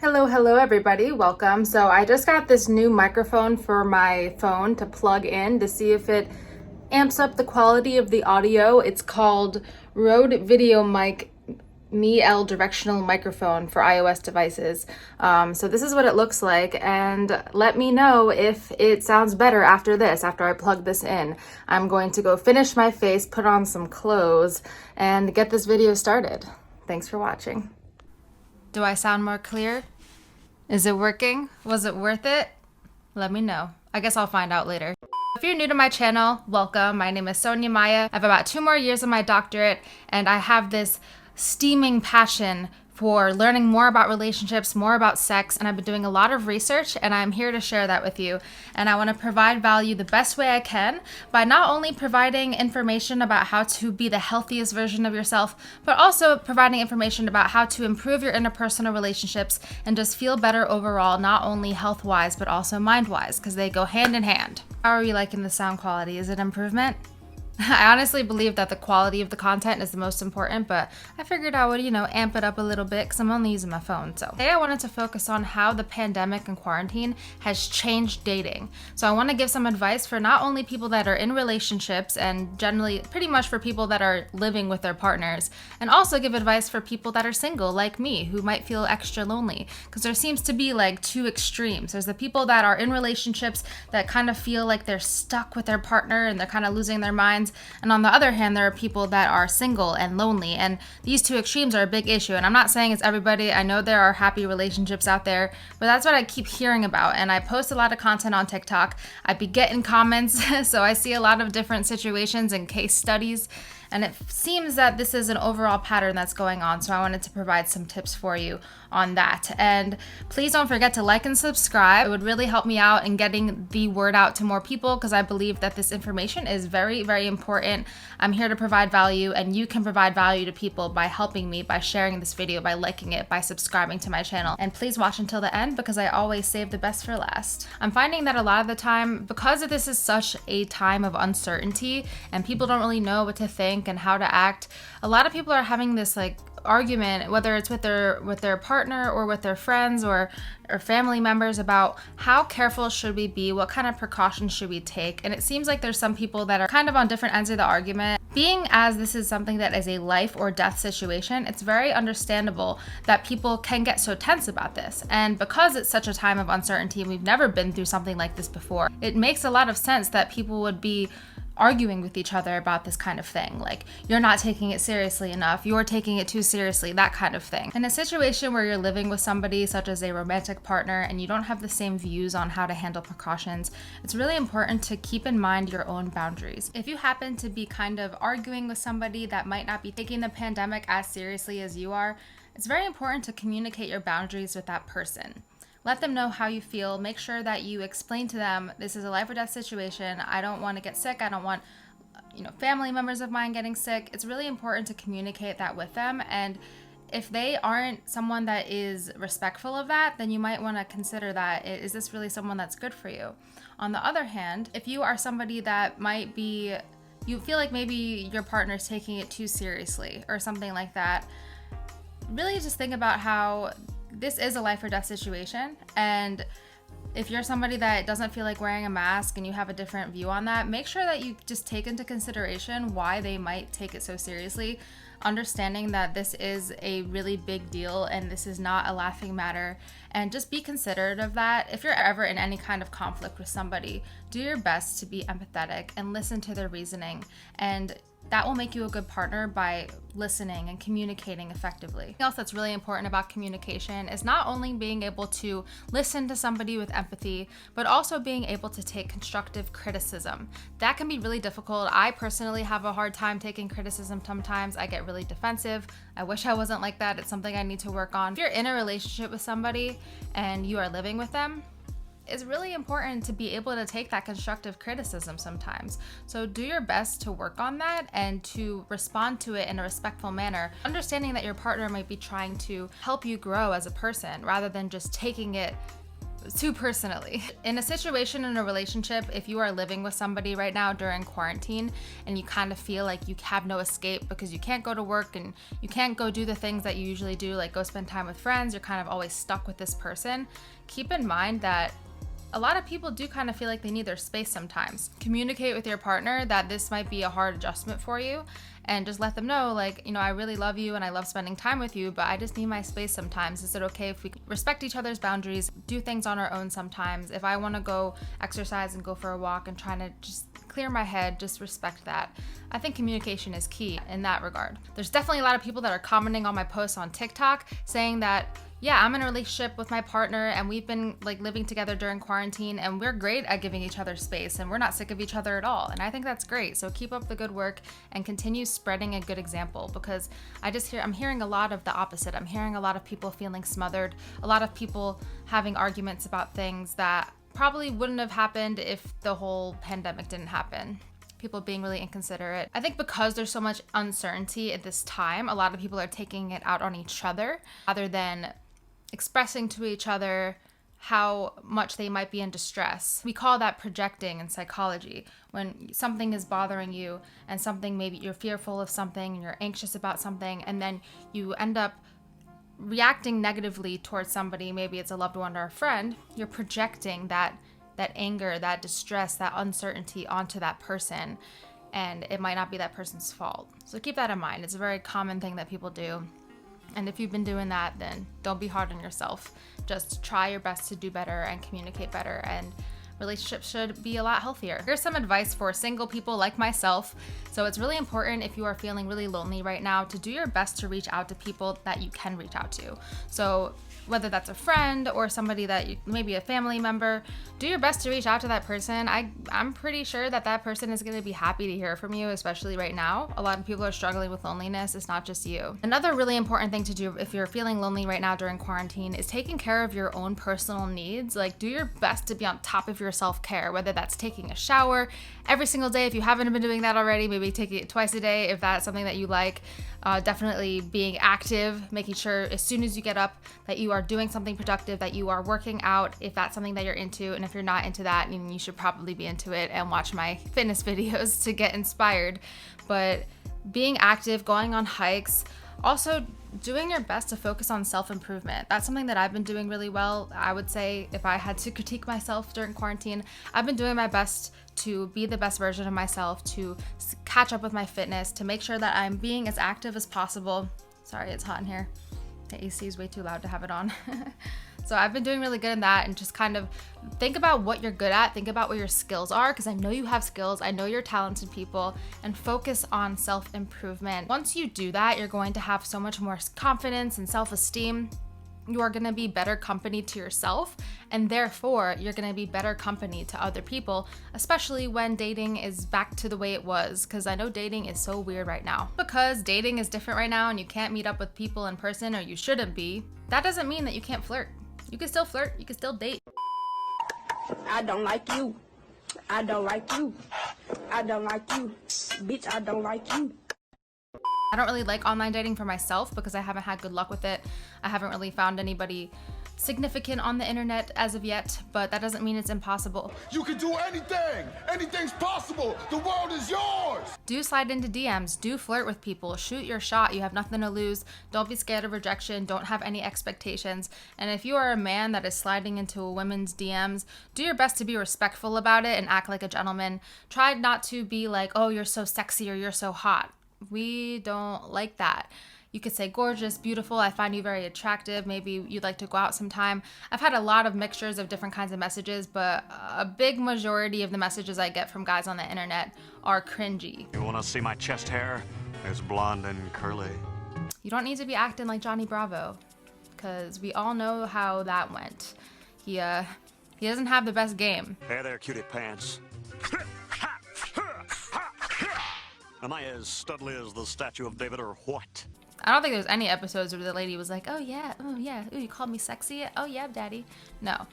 Hello everybody, welcome. So I just got this new microphone for my phone to plug in to see if it amps up the quality of the audio. It's called Rode Video Mic Mi-L directional microphone for iOS devices. So this is what it looks like, and let me know if it sounds better after I plug this in. I'm going to go finish my face, put on some clothes, and get this video started. Thanks for watching. Do I sound more clear? Is it working? Was it worth it? Let me know. I guess I'll find out later. If you're new to my channel, welcome. My name is Sonia Maya. I have about 2 more years of my doctorate, and I have this steaming passion for learning more about relationships, more about sex, and I've been doing a lot of research, and I'm here to share that with you. And I want to provide value the best way I can by not only providing information about how to be the healthiest version of yourself, but also providing information about how to improve your interpersonal relationships and just feel better overall, not only health-wise, but also mind-wise, because they go hand in hand. How are you liking the sound quality? Is it improvement? I honestly believe that the quality of the content is the most important, but I figured I would, amp it up a little bit because I'm only using my phone. So today I wanted to focus on how the pandemic and quarantine has changed dating. So I want to give some advice for not only people that are in relationships and generally pretty much for people that are living with their partners, and also give advice for people that are single like me who might feel extra lonely, because there seems to be like 2 extremes. There's the people that are in relationships that kind of feel like they're stuck with their partner and they're kind of losing their minds. And on the other hand, there are people that are single and lonely, and these 2 extremes are a big issue. And I'm not saying it's everybody. I know there are happy relationships out there, but that's what I keep hearing about. And I post a lot of content on TikTok. I be getting comments, so I see a lot of different situations and case studies. And it seems that this is an overall pattern that's going on, so I wanted to provide some tips for you on that. And please don't forget to like and subscribe. It would really help me out in getting the word out to more people, because I believe that this information is very, very important. I'm here to provide value, and you can provide value to people by helping me, by sharing this video, by liking it, by subscribing to my channel. And please watch until the end, because I always save the best for last. I'm finding that a lot of the time, because this is such a time of uncertainty and people don't really know what to think and how to act, a lot of people are having this argument, whether it's with their partner or with their friends or family members, about how careful should we be, what kind of precautions should we take. And it seems like there's some people that are kind of on different ends of the argument. Being as this is something that is a life or death situation, it's very understandable that people can get so tense about this. And because it's such a time of uncertainty and we've never been through something like this before, it makes a lot of sense that people would be arguing with each other about this kind of thing. Like, you're not taking it seriously enough, you're taking it too seriously, that kind of thing. In a situation where you're living with somebody, such as a romantic partner, and you don't have the same views on how to handle precautions, it's really important to keep in mind your own boundaries. If you happen to be kind of arguing with somebody that might not be taking the pandemic as seriously as you are, it's very important to communicate your boundaries with that person. Let them know how you feel. Make sure that you explain to them, this is a life or death situation. I don't want to get sick. I don't want, family members of mine getting sick. It's really important to communicate that with them. And if they aren't someone that is respectful of that, then you might want to consider that. Is this really someone that's good for you? On the other hand, if you are somebody that you feel like maybe your partner's taking it too seriously or something like that, really just think about how this is a life or death situation. And if you're somebody that doesn't feel like wearing a mask and you have a different view on that, make sure that you just take into consideration why they might take it so seriously, understanding that this is a really big deal and this is not a laughing matter. And just be considerate of that. If you're ever in any kind of conflict with somebody, do your best to be empathetic and listen to their reasoning. And that will make you a good partner by listening and communicating effectively. Something else that's really important about communication is not only being able to listen to somebody with empathy, but also being able to take constructive criticism. That can be really difficult. I personally have a hard time taking criticism sometimes. I get really defensive. I wish I wasn't like that. It's something I need to work on. If you're in a relationship with somebody and you are living with them, it's really important to be able to take that constructive criticism sometimes. So do your best to work on that and to respond to it in a respectful manner, understanding that your partner might be trying to help you grow as a person rather than just taking it too personally. In a situation, in a relationship, if you are living with somebody right now during quarantine and you kind of feel like you have no escape because you can't go to work and you can't go do the things that you usually do, like go spend time with friends, you're kind of always stuck with this person, keep in mind that a lot of people do kind of feel like they need their space sometimes. Communicate with your partner that this might be a hard adjustment for you, and just let them know, like, you know, I really love you and I love spending time with you, but I just need my space sometimes. Is it okay if we respect each other's boundaries, do things on our own sometimes? If I want to go exercise and go for a walk and trying to just clear my head, just respect that. I think communication is key in that regard. There's definitely a lot of people that are commenting on my posts on TikTok saying that, yeah, I'm in a relationship with my partner and we've been like living together during quarantine and we're great at giving each other space and we're not sick of each other at all. And I think that's great. So keep up the good work and continue spreading a good example, because I'm hearing a lot of the opposite. I'm hearing a lot of people feeling smothered, a lot of people having arguments about things that probably wouldn't have happened if the whole pandemic didn't happen. People being really inconsiderate. I think because there's so much uncertainty at this time, a lot of people are taking it out on each other rather than expressing to each other how much they might be in distress. We call that projecting in psychology. When something is bothering you and something, maybe you're fearful of something and you're anxious about something, and then you end up reacting negatively towards somebody, maybe it's a loved one or a friend, you're projecting that anger, that distress, that uncertainty onto that person, and it might not be that person's fault. So keep that in mind. It's a very common thing that people do. And if you've been doing that, then don't be hard on yourself. Just try your best to do better and communicate better, and relationships should be a lot healthier. Here's some advice for single people like myself. So it's really important, if you are feeling really lonely right now, to do your best to reach out to people that you can reach out to. So whether that's a friend or somebody that maybe a family member, do your best to reach out to that person. I'm pretty sure that person is going to be happy to hear from you, especially right now. A lot of people are struggling with loneliness. It's not just you. Another really important thing to do if you're feeling lonely right now during quarantine is taking care of your own personal needs. Like, do your best to be on top of your self-care, whether that's taking a shower every single day. If you haven't been doing that already, maybe take it twice a day if that's something that you like. Definitely being active, making sure as soon as you get up that you are doing something productive, that you are working out if that's something that you're into. And if you're not into that, then you should probably be into it and watch my fitness videos to get inspired. But being active, going on hikes, also doing your best to focus on self-improvement. That's something that I've been doing really well. I would say if I had to critique myself during quarantine, I've been doing my best to be the best version of myself, to catch up with my fitness, to make sure that I'm being as active as possible. Sorry, it's hot in here. The AC is way too loud to have it on. So I've been doing really good in that, and just kind of think about what you're good at, think about what your skills are, because I know you have skills, I know you're talented people, and focus on self-improvement. Once you do that, you're going to have so much more confidence and self-esteem. You are going to be better company to yourself, and therefore you're going to be better company to other people, especially when dating is back to the way it was, because I know dating is so weird right now. Because dating is different right now and you can't meet up with people in person, or you shouldn't be, that doesn't mean that you can't flirt. You can still flirt, you can still date. I don't like you. I don't like you. I don't like you. Bitch, I don't like you. I don't really like online dating for myself because I haven't had good luck with it. I haven't really found anybody significant on the internet as of yet, but that doesn't mean it's impossible. You can do anything! Anything's possible! The world is yours! Do slide into DMs, do flirt with people, shoot your shot. You have nothing to lose. Don't be scared of rejection, don't have any expectations. And if you are a man that is sliding into a woman's DMs, do your best to be respectful about it and act like a gentleman. Try not to be like, oh, you're so sexy or you're so hot. We don't like that. You could say gorgeous, beautiful, I find you very attractive, maybe you'd like to go out sometime. I've had a lot of mixtures of different kinds of messages, but a big majority of the messages I get from guys on the internet are cringy. You want to see my chest hair? It's blonde and curly. You don't need to be acting like Johnny Bravo, because we all know how that went. He doesn't have the best game. Hey there, cutie pants. Am I as studly as the statue of David or what? I don't think there's any episodes where the lady was like, oh yeah, ooh, you called me sexy? Oh yeah, daddy. No.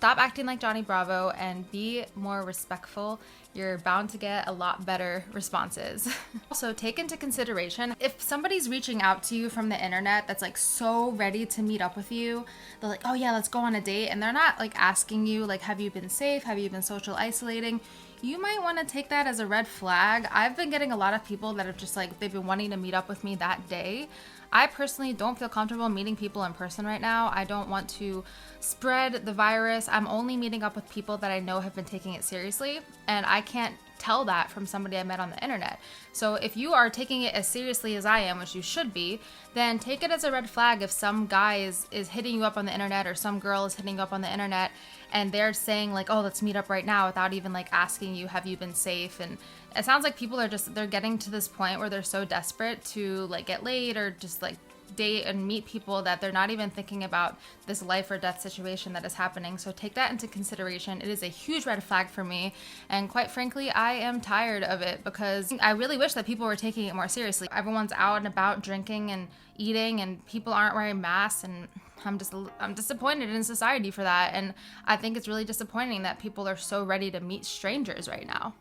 Stop acting like Johnny Bravo and be more respectful. You're bound to get a lot better responses. Also, take into consideration, if somebody's reaching out to you from the internet that's like so ready to meet up with you, they're like, oh yeah, let's go on a date, and they're not like asking you like, have you been safe? Have you been social isolating? You might want to take that as a red flag. I've been getting a lot of people that have just like, they've been wanting to meet up with me that day. I personally don't feel comfortable meeting people in person right now. I don't want to spread the virus. I'm only meeting up with people that I know have been taking it seriously, and I can't tell that from somebody I met on the internet. So if you are taking it as seriously as I am, which you should be, then take it as a red flag if some guy is hitting you up on the internet, or some girl is hitting you up on the internet and they're saying like, oh, let's meet up right now, without even like asking you, have you been safe? And it sounds like people are just, they're getting to this point where they're so desperate to like get laid or just like date and meet people that they're not even thinking about this life or death situation that is happening. So take that into consideration. It is a huge red flag for me, and quite frankly, I am tired of it, because I really wish that people were taking it more seriously. Everyone's out and about drinking and eating, and people aren't wearing masks, and I'm disappointed in society for that. And I think it's really disappointing that people are so ready to meet strangers right now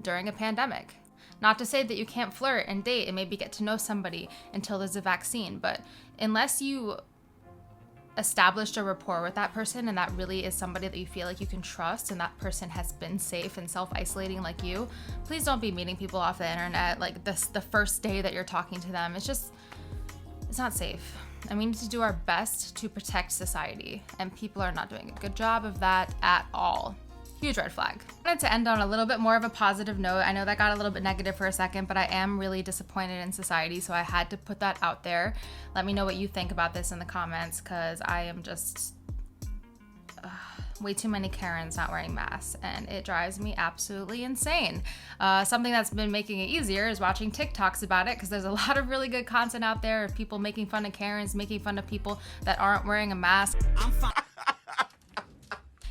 during a pandemic. Not to say that you can't flirt and date and maybe get to know somebody until there's a vaccine, but unless you established a rapport with that person and that really is somebody that you feel like you can trust and that person has been safe and self-isolating like you, please don't be meeting people off the internet like this the first day that you're talking to them. It's not safe. And we need to do our best to protect society, and people are not doing a good job of that at all. Huge red flag. I wanted to end on a little bit more of a positive note. I know that got a little bit negative for a second, but I am really disappointed in society, so I had to put that out there. Let me know what you think about this in the comments, because I am just way too many Karens not wearing masks, and it drives me absolutely insane. Something that's been making it easier is watching TikToks about it, because there's a lot of really good content out there of people making fun of Karens, making fun of people that aren't wearing a mask. I'm fine.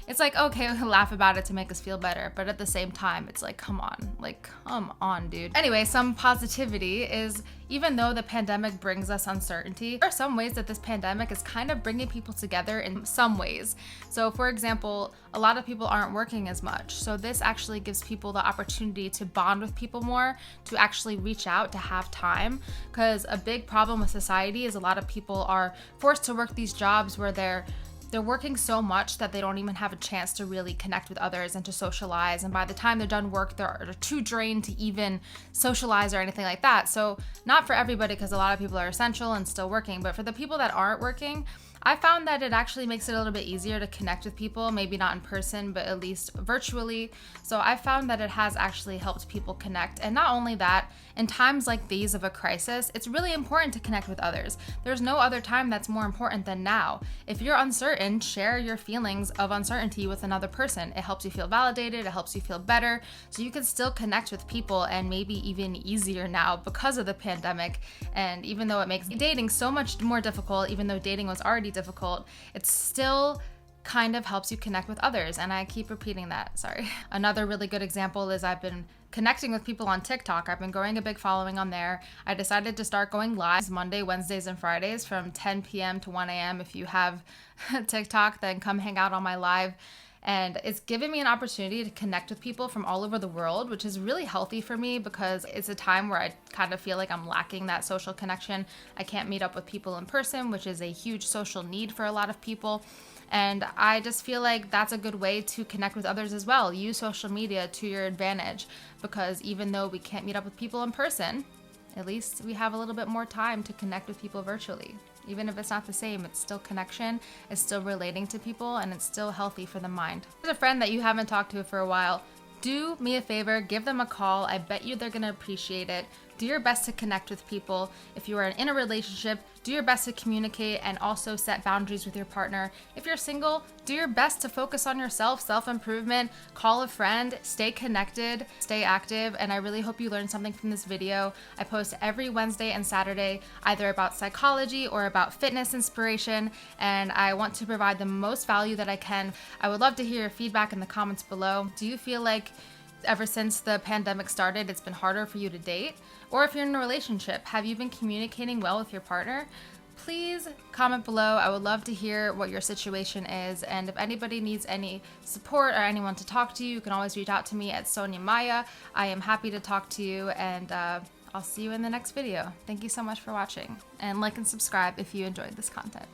It's like, okay, we'll laugh about it to make us feel better, but at the same time, it's like, come on, dude. Anyway, some positivity is, even though the pandemic brings us uncertainty, there are some ways that this pandemic is kind of bringing people together in some ways. So for example, a lot of people aren't working as much. So this actually gives people the opportunity to bond with people more, to actually reach out, to have time. Because a big problem with society is a lot of people are forced to work these jobs where they're working so much that they don't even have a chance to really connect with others and to socialize. And by the time they're done work, they're too drained to even socialize or anything like that. So not for everybody, because a lot of people are essential and still working, but for the people that aren't working, I found that it actually makes it a little bit easier to connect with people, maybe not in person, but at least virtually. So I found that it has actually helped people connect. And not only that, in times like these of a crisis, it's really important to connect with others. There's no other time that's more important than now. If you're uncertain, share your feelings of uncertainty with another person. It helps you feel validated, it helps you feel better, so you can still connect with people, and maybe even easier now because of the pandemic. And even though it makes dating so much more difficult, even though dating was already difficult, it still kind of helps you connect with others. And I keep repeating that, sorry. Another really good example is I've been connecting with people on TikTok. I've been growing a big following on there. I decided to start going live Monday, Wednesdays, and Fridays from 10 p.m. to 1 a.m. If you have TikTok, then come hang out on my live. And it's given me an opportunity to connect with people from all over the world, which is really healthy for me, because it's a time where I kind of feel like I'm lacking that social connection. I can't meet up with people in person, which is a huge social need for a lot of people. And I just feel like that's a good way to connect with others as well. Use social media to your advantage, because even though we can't meet up with people in person, at least we have a little bit more time to connect with people virtually. Even if it's not the same, it's still connection, it's still relating to people, and it's still healthy for the mind. There's a friend that you haven't talked to for a while. Do me a favor, give them a call. I bet you they're gonna appreciate it. Do your best to connect with people. If you are in a relationship, do your best to communicate and also set boundaries with your partner. If you're single, do your best to focus on yourself, self-improvement, call a friend, stay connected, stay active, and I really hope you learned something from this video. I post every Wednesday and Saturday, either about psychology or about fitness inspiration, and I want to provide the most value that I can. I would love to hear your feedback in the comments below. Do you feel like ever since the pandemic started, it's been harder for you to date? Or if you're in a relationship, have you been communicating well with your partner? please comment below. I would love to hear what your situation is, and if anybody needs any support or anyone to talk to, you can always reach out to me at Sonia Maya. I am happy to talk to you, and I'll see you in the next video. Thank you so much for watching, and like and subscribe if you enjoyed this content.